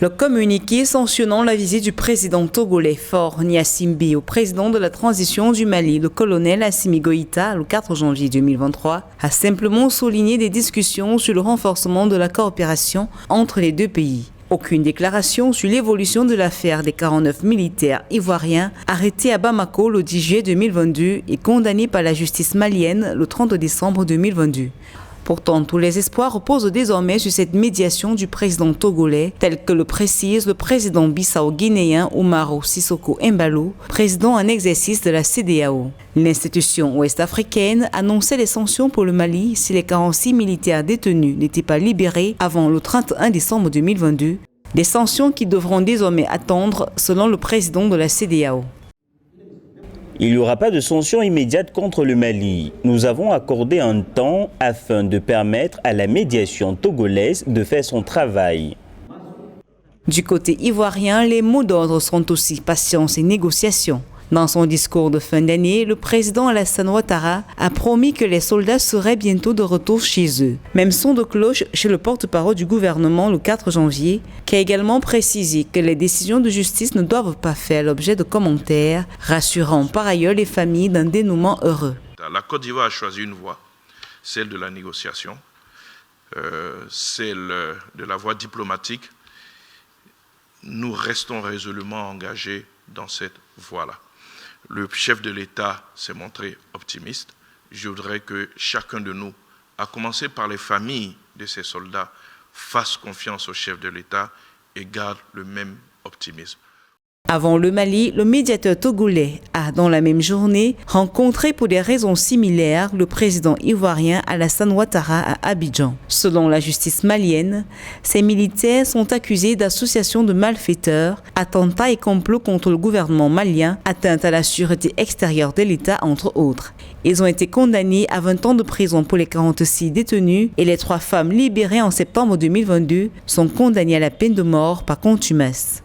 Le communiqué sanctionnant la visite du président togolais Faure Gnassingbé au président de la transition du Mali, le colonel Assimi Goïta, le 4 janvier 2023, a simplement souligné des discussions sur le renforcement de la coopération entre les deux pays. Aucune déclaration sur l'évolution de l'affaire des 49 militaires ivoiriens arrêtés à Bamako le 10 juillet 2022 et condamnés par la justice malienne le 30 décembre 2022. Pourtant, tous les espoirs reposent désormais sur cette médiation du président togolais, tel que le précise le président bissau-guinéen Umaro Sissoko Embalo, président en exercice de la CEDEAO. L'institution ouest-africaine annonçait les sanctions pour le Mali si les 46 militaires détenus n'étaient pas libérés avant le 31 décembre 2022, des sanctions qui devront désormais attendre selon le président de la CEDEAO. Il n'y aura pas de sanctions immédiates contre le Mali. Nous avons accordé un temps afin de permettre à la médiation togolaise de faire son travail. Du côté ivoirien, les mots d'ordre sont aussi patience et négociation. Dans son discours de fin d'année, le président Alassane Ouattara a promis que les soldats seraient bientôt de retour chez eux. Même son de cloche chez le porte-parole du gouvernement le 4 janvier, qui a également précisé que les décisions de justice ne doivent pas faire l'objet de commentaires, rassurant par ailleurs les familles d'un dénouement heureux. La Côte d'Ivoire a choisi une voie, celle de la négociation, celle de la voie diplomatique. Nous restons résolument engagés dans cette voie-là. Le chef de l'État s'est montré optimiste. Je voudrais que chacun de nous, à commencer par les familles de ces soldats, fasse confiance au chef de l'État et garde le même optimisme. Avant le Mali, le médiateur togolais a, dans la même journée, rencontré pour des raisons similaires le président ivoirien Alassane Ouattara à Abidjan. Selon la justice malienne, ces militaires sont accusés d'association de malfaiteurs, attentats et complots contre le gouvernement malien, atteinte à la sûreté extérieure de l'État, entre autres. Ils ont été condamnés à 20 ans de prison pour les 46 détenus et les 3 femmes libérées en septembre 2022 sont condamnées à la peine de mort par contumace.